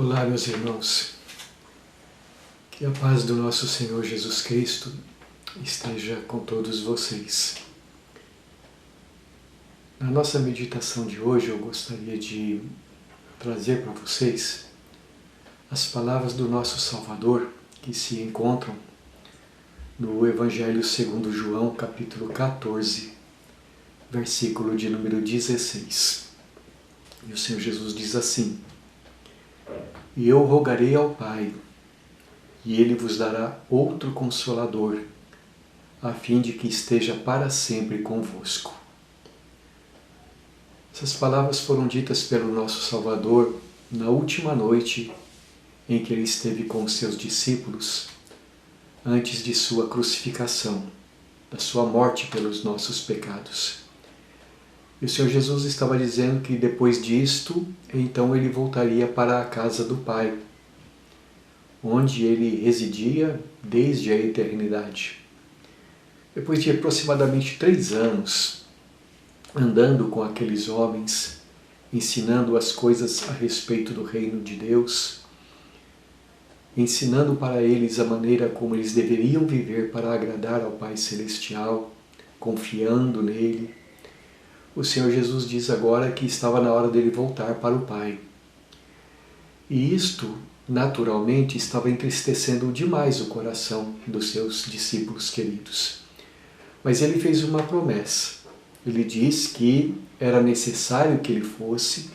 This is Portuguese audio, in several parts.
Olá, meus irmãos. Que a paz do nosso Senhor Jesus Cristo esteja com todos vocês. Na nossa meditação de hoje, eu gostaria de trazer para vocês as palavras do nosso Salvador que se encontram no Evangelho segundo João, capítulo 14, versículo de número 16. E o Senhor Jesus diz assim: E eu rogarei ao Pai, e Ele vos dará outro Consolador, a fim de que esteja para sempre convosco. Essas palavras foram ditas pelo nosso Salvador na última noite em que Ele esteve com os seus discípulos, antes de sua crucificação, da sua morte pelos nossos pecados. E o Senhor Jesus estava dizendo que depois disto, então Ele voltaria para a casa do Pai, onde Ele residia desde a eternidade. Depois de aproximadamente 3 anos, andando com aqueles homens, ensinando as coisas a respeito do reino de Deus, ensinando para eles a maneira como eles deveriam viver para agradar ao Pai Celestial, confiando nele, o Senhor Jesus diz agora que estava na hora dele voltar para o Pai. E isto, naturalmente, estava entristecendo demais o coração dos seus discípulos queridos. Mas ele fez uma promessa. Ele diz que era necessário que ele fosse,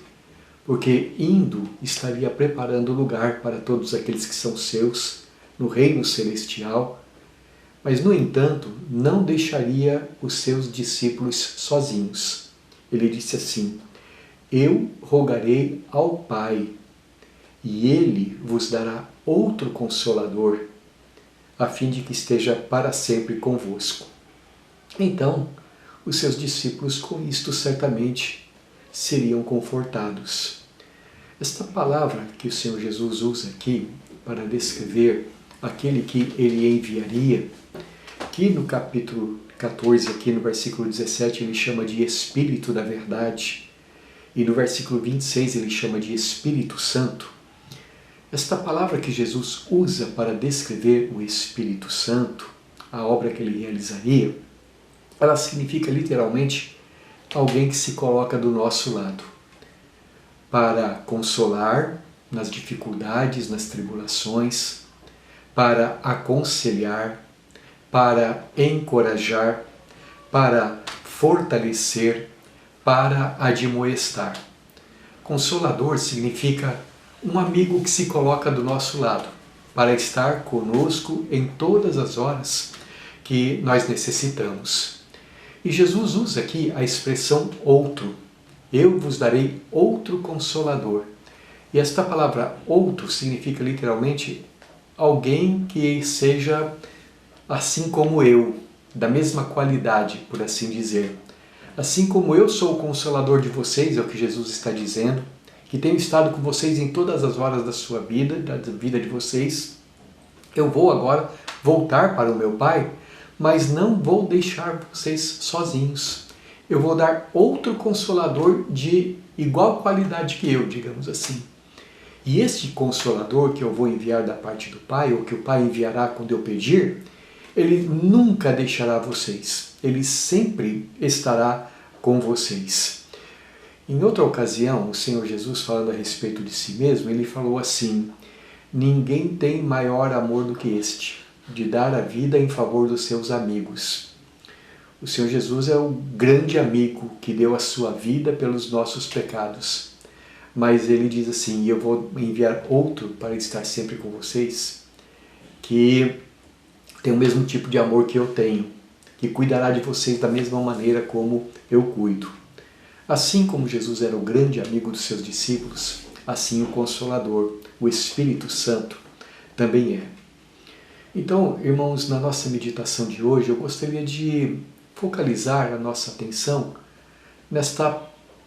porque indo estaria preparando lugar para todos aqueles que são seus no reino celestial, mas, no entanto, não deixaria os seus discípulos sozinhos. Ele disse assim: Eu rogarei ao Pai, e Ele vos dará outro Consolador, a fim de que esteja para sempre convosco. Então, os seus discípulos com isto certamente seriam confortados. Esta palavra que o Senhor Jesus usa aqui para descrever aquele que Ele enviaria, que no capítulo 14, aqui no versículo 17, ele chama de Espírito da Verdade, e no versículo 26 ele chama de Espírito Santo. Esta palavra que Jesus usa para descrever o Espírito Santo, a obra que ele realizaria, ela significa literalmente alguém que se coloca do nosso lado, para consolar nas dificuldades, nas tribulações, para aconselhar, para encorajar, para fortalecer, para admoestar. Consolador significa um amigo que se coloca do nosso lado, para estar conosco em todas as horas que nós necessitamos. E Jesus usa aqui a expressão outro. Eu vos darei outro Consolador. E esta palavra outro significa literalmente alguém que seja assim como eu, da mesma qualidade, por assim dizer. Assim como eu sou o Consolador de vocês, é o que Jesus está dizendo, que tenho estado com vocês em todas as horas da sua vida, da vida de vocês, eu vou agora voltar para o meu Pai, mas não vou deixar vocês sozinhos. Eu vou dar outro Consolador de igual qualidade que eu, digamos assim. E este Consolador que eu vou enviar da parte do Pai, ou que o Pai enviará quando eu pedir, Ele nunca deixará vocês. Ele sempre estará com vocês. Em outra ocasião, o Senhor Jesus, falando a respeito de si mesmo, ele falou assim: Ninguém tem maior amor do que este, de dar a vida em favor dos seus amigos. O Senhor Jesus é o grande amigo que deu a sua vida pelos nossos pecados. Mas ele diz assim: eu vou enviar outro para estar sempre com vocês, que tem o mesmo tipo de amor que eu tenho, que cuidará de vocês da mesma maneira como eu cuido. Assim como Jesus era o grande amigo dos seus discípulos, assim o Consolador, o Espírito Santo, também é. Então, irmãos, na nossa meditação de hoje, eu gostaria de focalizar a nossa atenção nesta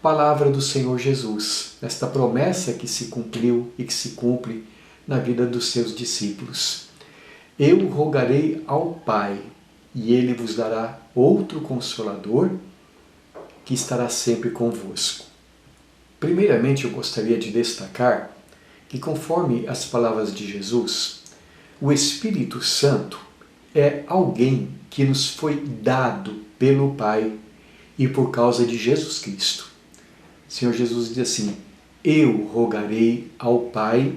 palavra do Senhor Jesus, nesta promessa que se cumpriu e que se cumpre na vida dos seus discípulos. Eu rogarei ao Pai, e Ele vos dará outro Consolador, que estará sempre convosco. Primeiramente, eu gostaria de destacar que, conforme as palavras de Jesus, o Espírito Santo é alguém que nos foi dado pelo Pai e por causa de Jesus Cristo. O Senhor Jesus diz assim: eu rogarei ao Pai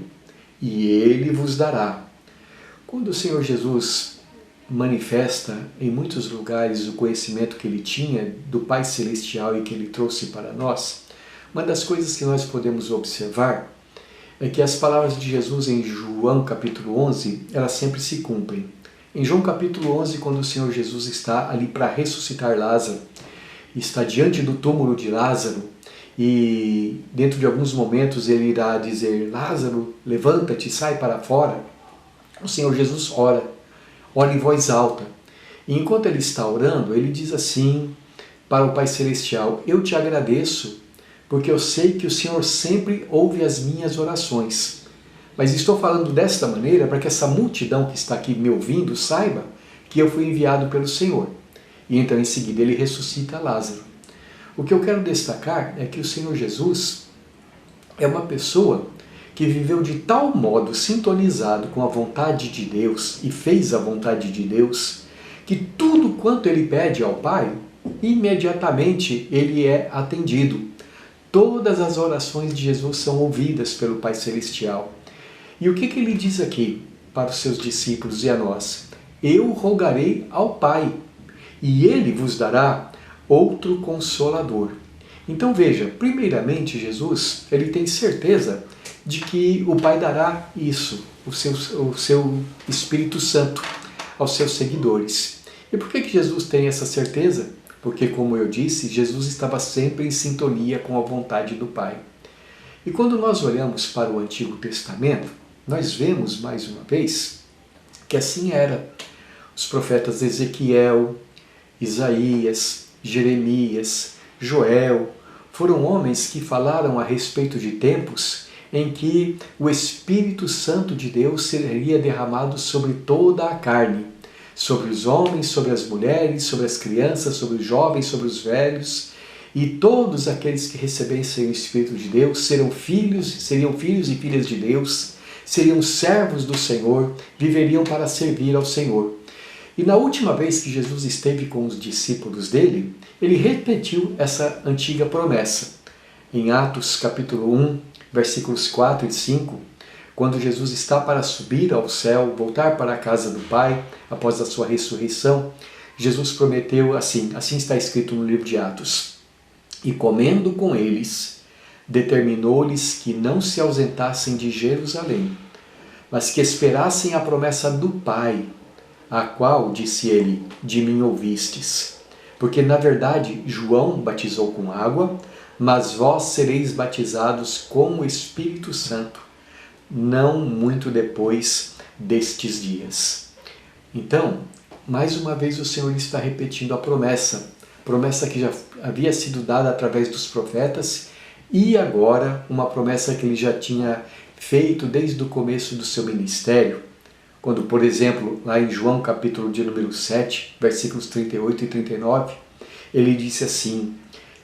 e Ele vos dará. Quando o Senhor Jesus manifesta em muitos lugares o conhecimento que Ele tinha do Pai Celestial e que Ele trouxe para nós, uma das coisas que nós podemos observar é que as palavras de Jesus em João capítulo 11, elas sempre se cumprem. Em João capítulo 11, quando o Senhor Jesus está ali para ressuscitar Lázaro, está diante do túmulo de Lázaro, e dentro de alguns momentos ele irá dizer: Lázaro, levanta-te, sai para fora. O Senhor Jesus ora em voz alta. E enquanto ele está orando, ele diz assim para o Pai Celestial: eu te agradeço, porque eu sei que o Senhor sempre ouve as minhas orações. Mas estou falando desta maneira para que essa multidão que está aqui me ouvindo saiba que eu fui enviado pelo Senhor. E então em seguida ele ressuscita Lázaro. O que eu quero destacar é que o Senhor Jesus é uma pessoa que viveu de tal modo sintonizado com a vontade de Deus e fez a vontade de Deus, que tudo quanto ele pede ao Pai, imediatamente ele é atendido. Todas as orações de Jesus são ouvidas pelo Pai Celestial. E o que ele diz aqui para os seus discípulos e a nós? Eu rogarei ao Pai, e Ele vos dará outro Consolador. Então veja, primeiramente Jesus, ele tem certeza de que o Pai dará isso, o seu Espírito Santo, aos seus seguidores. E por que Jesus tem essa certeza? Porque, como eu disse, Jesus estava sempre em sintonia com a vontade do Pai. E quando nós olhamos para o Antigo Testamento, nós vemos mais uma vez que assim era. Os profetas Ezequiel, Isaías, Jeremias, Joel, foram homens que falaram a respeito de tempos em que o Espírito Santo de Deus seria derramado sobre toda a carne, sobre os homens, sobre as mulheres, sobre as crianças, sobre os jovens, sobre os velhos, e todos aqueles que recebessem o Espírito de Deus seriam filhos e filhas de Deus, seriam servos do Senhor, viveriam para servir ao Senhor. E na última vez que Jesus esteve com os discípulos dele, ele repetiu essa antiga promessa. Em Atos capítulo 1, versículos 4 e 5, quando Jesus está para subir ao céu, voltar para a casa do Pai, após a sua ressurreição, Jesus prometeu assim está escrito no livro de Atos: e comendo com eles, determinou-lhes que não se ausentassem de Jerusalém, mas que esperassem a promessa do Pai, a qual, disse ele, de mim ouvistes. Porque, na verdade, João batizou com água, mas vós sereis batizados com o Espírito Santo, não muito depois destes dias. Então, mais uma vez o Senhor está repetindo a promessa que já havia sido dada através dos profetas, e agora uma promessa que ele já tinha feito desde o começo do seu ministério, quando, por exemplo, lá em João capítulo de número 7, versículos 38 e 39, ele disse assim: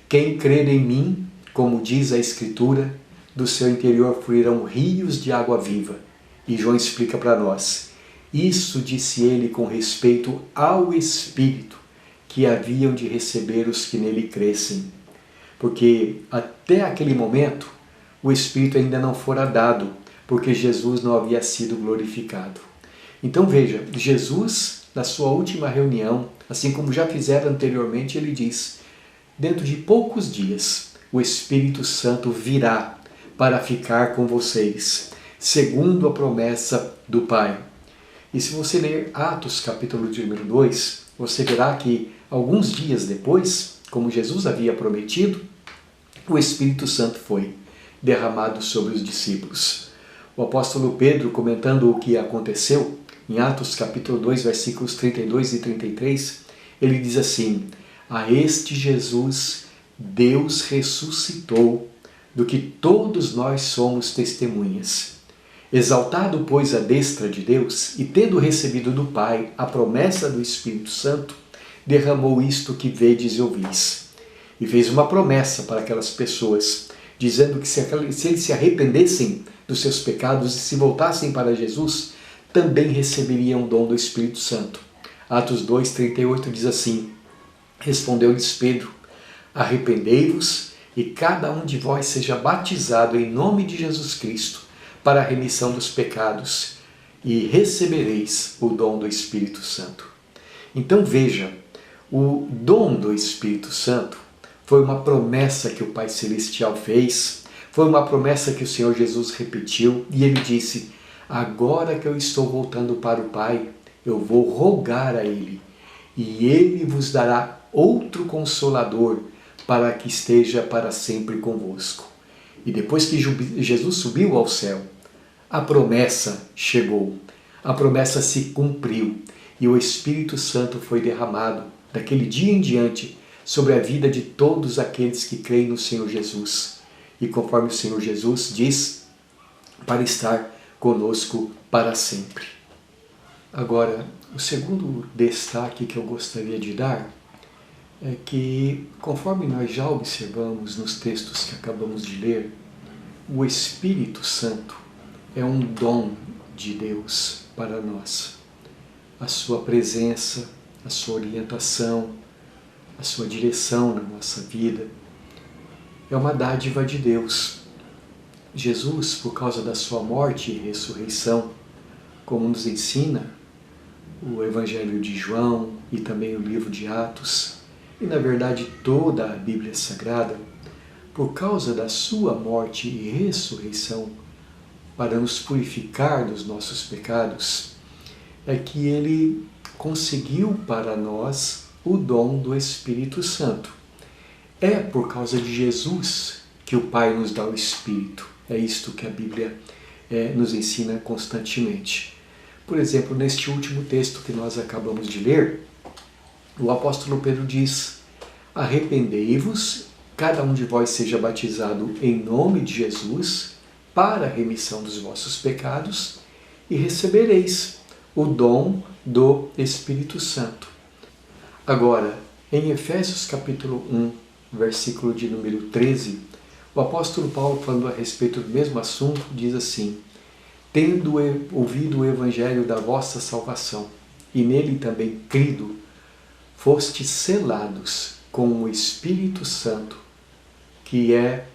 quem crer em mim, como diz a Escritura, do seu interior fluirão rios de água viva. E João explica para nós: isso disse ele com respeito ao Espírito que haviam de receber os que nele crescem. Porque até aquele momento o Espírito ainda não fora dado, porque Jesus não havia sido glorificado. Então veja, Jesus, na sua última reunião, assim como já fizeram anteriormente, ele diz: dentro de poucos dias o Espírito Santo virá para ficar com vocês, segundo a promessa do Pai. E se você ler Atos capítulo de número 2, você verá que alguns dias depois, como Jesus havia prometido, o Espírito Santo foi derramado sobre os discípulos. O apóstolo Pedro, comentando o que aconteceu, em Atos capítulo 2, versículos 32 e 33, ele diz assim: a este Jesus Deus ressuscitou, do que todos nós somos testemunhas. Exaltado, pois, à destra de Deus, e tendo recebido do Pai a promessa do Espírito Santo, derramou isto que vedes e ouvis. E fez uma promessa para aquelas pessoas, dizendo que se eles se arrependessem dos seus pecados e se voltassem para Jesus, também receberiam o dom do Espírito Santo. Atos 2:38 diz assim: respondeu-lhes Pedro: arrependei-vos e cada um de vós seja batizado em nome de Jesus Cristo para a remissão dos pecados e recebereis o dom do Espírito Santo. Então veja, o dom do Espírito Santo foi uma promessa que o Pai Celestial fez, foi uma promessa que o Senhor Jesus repetiu e ele disse: agora que eu estou voltando para o Pai, eu vou rogar a Ele e Ele vos dará outro Consolador para que esteja para sempre convosco. E depois que Jesus subiu ao céu, a promessa chegou, a promessa se cumpriu e o Espírito Santo foi derramado daquele dia em diante sobre a vida de todos aqueles que creem no Senhor Jesus. E conforme o Senhor Jesus diz, para estar conosco para sempre. Agora, o segundo destaque que eu gostaria de dar é que, conforme nós já observamos nos textos que acabamos de ler, o Espírito Santo é um dom de Deus para nós. A sua presença, a sua orientação, a sua direção na nossa vida é uma dádiva de Deus. Jesus, por causa da sua morte e ressurreição, como nos ensina o Evangelho de João e também o livro de Atos, e na verdade toda a Bíblia Sagrada, por causa da sua morte e ressurreição, para nos purificar dos nossos pecados, é que ele conseguiu para nós o dom do Espírito Santo. É por causa de Jesus que o Pai nos dá o Espírito. É isto que a Bíblia nos ensina constantemente. Por exemplo, neste último texto que nós acabamos de ler, o apóstolo Pedro diz: arrependei-vos, cada um de vós seja batizado em nome de Jesus para a remissão dos vossos pecados e recebereis o dom do Espírito Santo. Agora, em Efésios capítulo 1, versículo de número 13, o apóstolo Paulo, falando a respeito do mesmo assunto, diz assim: tendo ouvido o evangelho da vossa salvação, e nele também crido, fostes selados com o Espírito Santo, que é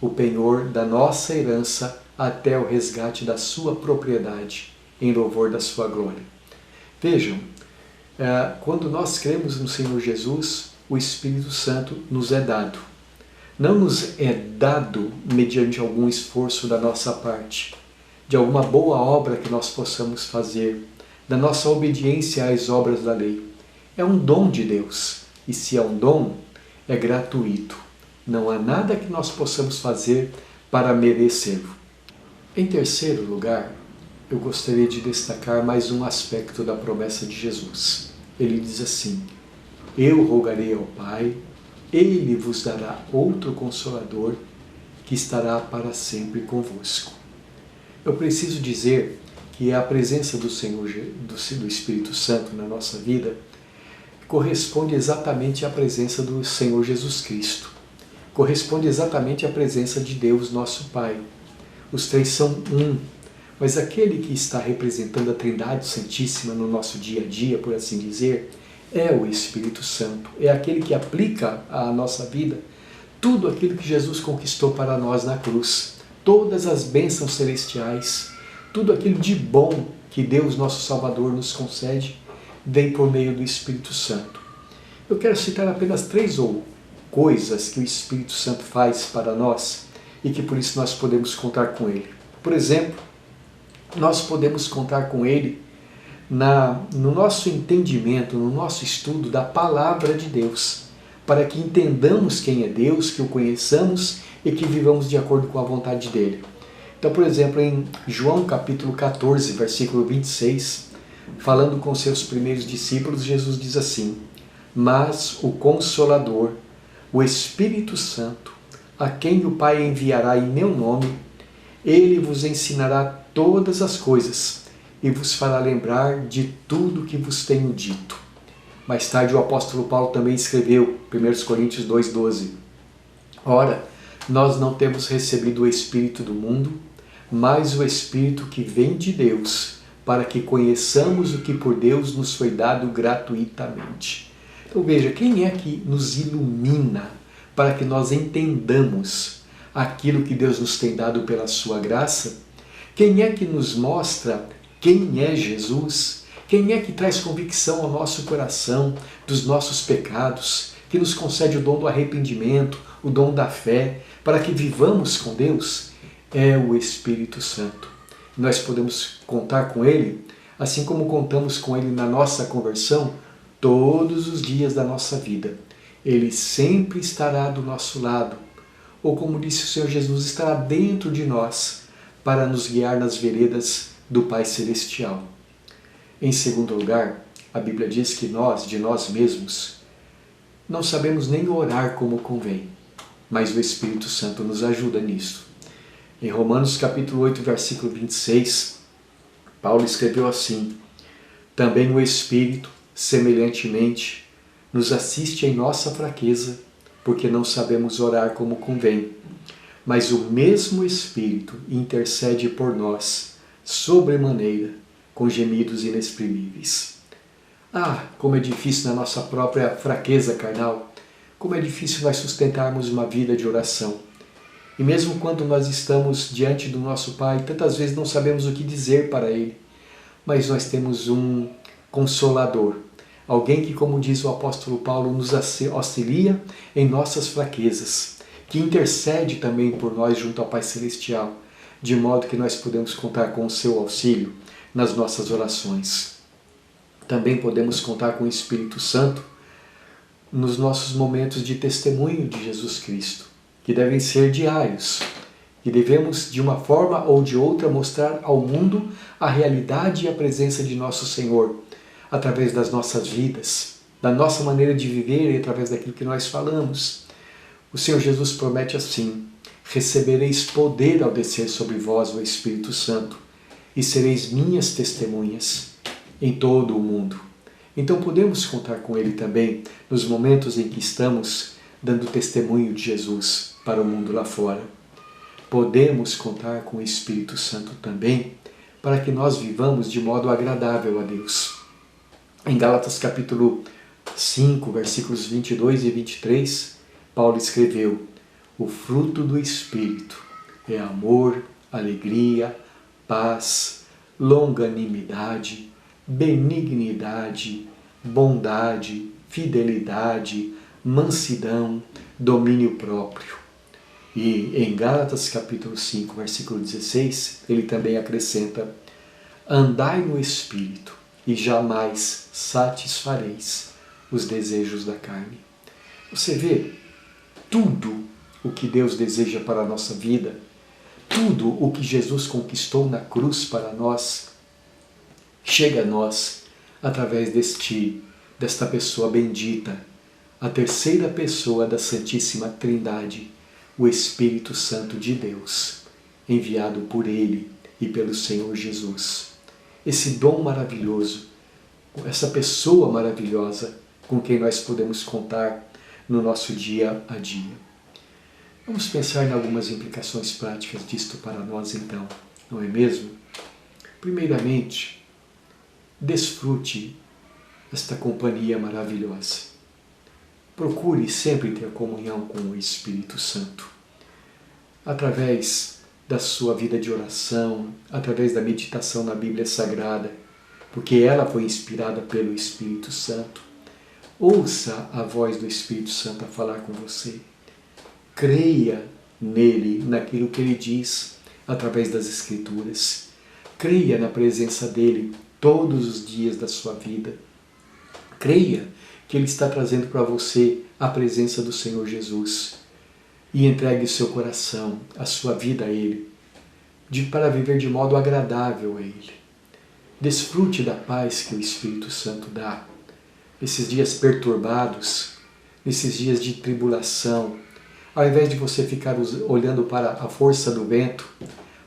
o penhor da nossa herança até o resgate da sua propriedade, em louvor da sua glória. Vejam, quando nós cremos no Senhor Jesus, o Espírito Santo nos é dado. Não nos é dado mediante algum esforço da nossa parte, de alguma boa obra que nós possamos fazer, da nossa obediência às obras da lei. É um dom de Deus, e se é um dom, é gratuito. Não há nada que nós possamos fazer para merecê-lo. Em terceiro lugar, eu gostaria de destacar mais um aspecto da promessa de Jesus. Ele diz assim: eu rogarei ao Pai, Ele vos dará outro Consolador, que estará para sempre convosco. Eu preciso dizer que a presença do Senhor, do Espírito Santo na nossa vida, corresponde exatamente à presença do Senhor Jesus Cristo. Corresponde exatamente à presença de Deus, nosso Pai. Os três são um, mas aquele que está representando a Trindade Santíssima no nosso dia a dia, por assim dizer, é o Espírito Santo. É aquele que aplica à nossa vida tudo aquilo que Jesus conquistou para nós na cruz. Todas as bênçãos celestiais, tudo aquilo de bom que Deus, nosso Salvador, nos concede, vem por meio do Espírito Santo. Eu quero citar apenas 3 coisas que o Espírito Santo faz para nós e que por isso nós podemos contar com Ele. Por exemplo, nós podemos contar com Ele no nosso entendimento, no nosso estudo da Palavra de Deus, para que entendamos quem é Deus, que o conheçamos e que vivamos de acordo com a vontade dEle. Então, por exemplo, em João capítulo 14, versículo 26, falando com seus primeiros discípulos, Jesus diz assim: mas o Consolador, o Espírito Santo, a quem o Pai enviará em meu nome, ele vos ensinará todas as coisas e vos fará lembrar de tudo que vos tenho dito. Mais tarde o apóstolo Paulo também escreveu, 1 Coríntios 2,12: ora, nós não temos recebido o Espírito do mundo, mas o Espírito que vem de Deus, para que conheçamos o que por Deus nos foi dado gratuitamente. Então veja, quem é que nos ilumina para que nós entendamos aquilo que Deus nos tem dado pela sua graça? Quem é que nos mostra quem é Jesus? Quem é que traz convicção ao nosso coração dos nossos pecados, que nos concede o dom do arrependimento, o dom da fé, para que vivamos com Deus? É o Espírito Santo. Nós podemos contar com Ele, assim como contamos com Ele na nossa conversão, todos os dias da nossa vida. Ele sempre estará do nosso lado, ou como disse o Senhor Jesus, estará dentro de nós, para nos guiar nas veredas do Pai Celestial. Em segundo lugar, a Bíblia diz que nós, de nós mesmos, não sabemos nem orar como convém, mas o Espírito Santo nos ajuda nisso. Em Romanos capítulo 8, versículo 26, Paulo escreveu assim: também o Espírito, semelhantemente, nos assiste em nossa fraqueza, porque não sabemos orar como convém. Mas o mesmo Espírito intercede por nós, sobremaneira, com gemidos inexprimíveis. Ah, como é difícil na nossa própria fraqueza carnal, como é difícil nós sustentarmos uma vida de oração. E mesmo quando nós estamos diante do nosso Pai, tantas vezes não sabemos o que dizer para Ele, mas nós temos um Consolador, alguém que, como diz o apóstolo Paulo, nos auxilia em nossas fraquezas, que intercede também por nós junto ao Pai Celestial, de modo que nós podemos contar com o seu auxílio nas nossas orações. Também podemos contar com o Espírito Santo nos nossos momentos de testemunho de Jesus Cristo, que devem ser diários, que devemos, de uma forma ou de outra, mostrar ao mundo a realidade e a presença de nosso Senhor, através das nossas vidas, da nossa maneira de viver e através daquilo que nós falamos. O Senhor Jesus promete assim: recebereis poder ao descer sobre vós o Espírito Santo, e sereis minhas testemunhas em todo o mundo. Então podemos contar com Ele também nos momentos em que estamos dando testemunho de Jesus para o mundo lá fora. Podemos contar com o Espírito Santo também para que nós vivamos de modo agradável a Deus. Em Gálatas capítulo 5, versículos 22 e 23, Paulo escreveu: o fruto do Espírito é amor, alegria, paz, longanimidade, benignidade, bondade, fidelidade, mansidão, domínio próprio. E em Gálatas capítulo 5, versículo 16, ele também acrescenta: andai no Espírito e jamais satisfareis os desejos da carne. Você vê, tudo o que Deus deseja para a nossa vida, tudo o que Jesus conquistou na cruz para nós, chega a nós através desta pessoa bendita, a terceira pessoa da Santíssima Trindade, o Espírito Santo de Deus, enviado por Ele e pelo Senhor Jesus. Esse dom maravilhoso, essa pessoa maravilhosa com quem nós podemos contar no nosso dia a dia. Vamos pensar em algumas implicações práticas disto para nós então, não é mesmo? Primeiramente, desfrute esta companhia maravilhosa. Procure sempre ter comunhão com o Espírito Santo. Através da sua vida de oração, através da meditação na Bíblia Sagrada, porque ela foi inspirada pelo Espírito Santo. Ouça a voz do Espírito Santo a falar com você. Creia nele, naquilo que ele diz, através das Escrituras. Creia na presença dele todos os dias da sua vida. Creia que ele está trazendo para você a presença do Senhor Jesus. E entregue o seu coração, a sua vida a Ele, para viver de modo agradável a Ele. Desfrute da paz que o Espírito Santo dá. Nesses dias perturbados, nesses dias de tribulação, ao invés de você ficar olhando para a força do vento,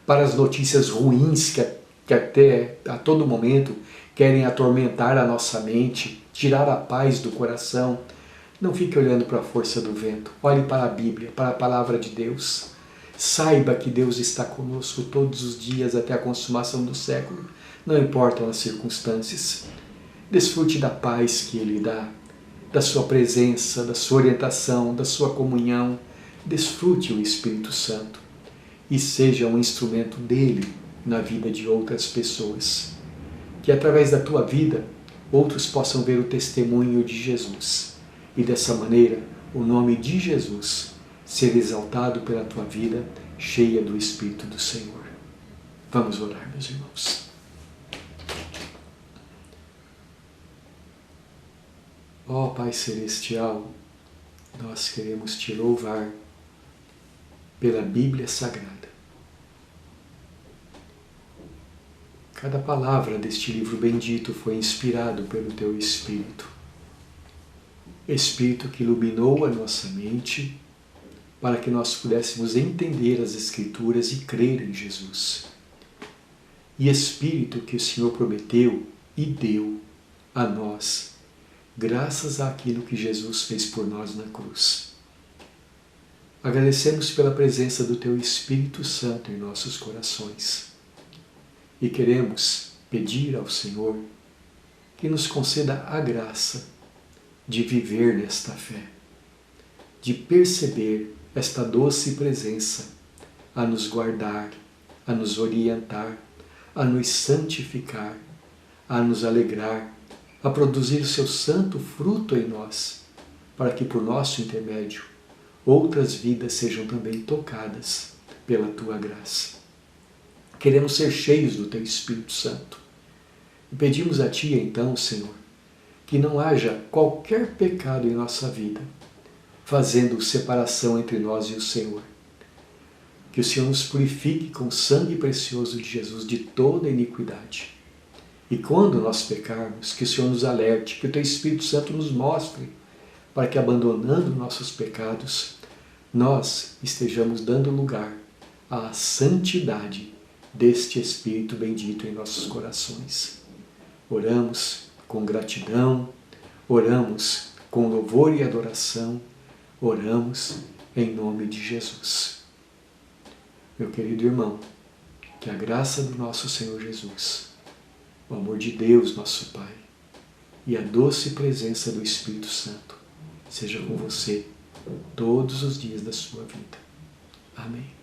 para as notícias ruins que até a todo momento querem atormentar a nossa mente, tirar a paz do coração, não fique olhando para a força do vento. Olhe para a Bíblia, para a Palavra de Deus. Saiba que Deus está conosco todos os dias até a consumação do século, não importam as circunstâncias. Desfrute da paz que Ele dá, da sua presença, da sua orientação, da sua comunhão. Desfrute o Espírito Santo e seja um instrumento dele na vida de outras pessoas. Que através da tua vida, outros possam ver o testemunho de Jesus e dessa maneira o nome de Jesus ser exaltado pela tua vida cheia do Espírito do Senhor. Vamos orar, meus irmãos. Ó Pai Celestial, nós queremos te louvar pela Bíblia Sagrada. Cada palavra deste livro bendito foi inspirado pelo teu Espírito. Espírito que iluminou a nossa mente para que nós pudéssemos entender as Escrituras e crer em Jesus. E Espírito que o Senhor prometeu e deu a nós, graças àquilo que Jesus fez por nós na cruz. Agradecemos pela presença do Teu Espírito Santo em nossos corações e queremos pedir ao Senhor que nos conceda a graça de viver nesta fé, de perceber esta doce presença a nos guardar, a nos orientar, a nos santificar, a nos alegrar, a produzir o seu santo fruto em nós, para que por nosso intermédio outras vidas sejam também tocadas pela Tua graça. Queremos ser cheios do Teu Espírito Santo. E pedimos a Ti então, Senhor, que não haja qualquer pecado em nossa vida, fazendo separação entre nós e o Senhor. Que o Senhor nos purifique com o sangue precioso de Jesus de toda iniquidade. E quando nós pecarmos, que o Senhor nos alerte, que o Teu Espírito Santo nos mostre, para que abandonando nossos pecados, nós estejamos dando lugar à santidade deste Espírito bendito em nossos corações. Oramos com gratidão, oramos com louvor e adoração, oramos em nome de Jesus. Meu querido irmão, que a graça do nosso Senhor Jesus, o amor de Deus, nosso Pai, e a doce presença do Espírito Santo seja com você todos os dias da sua vida. Amém.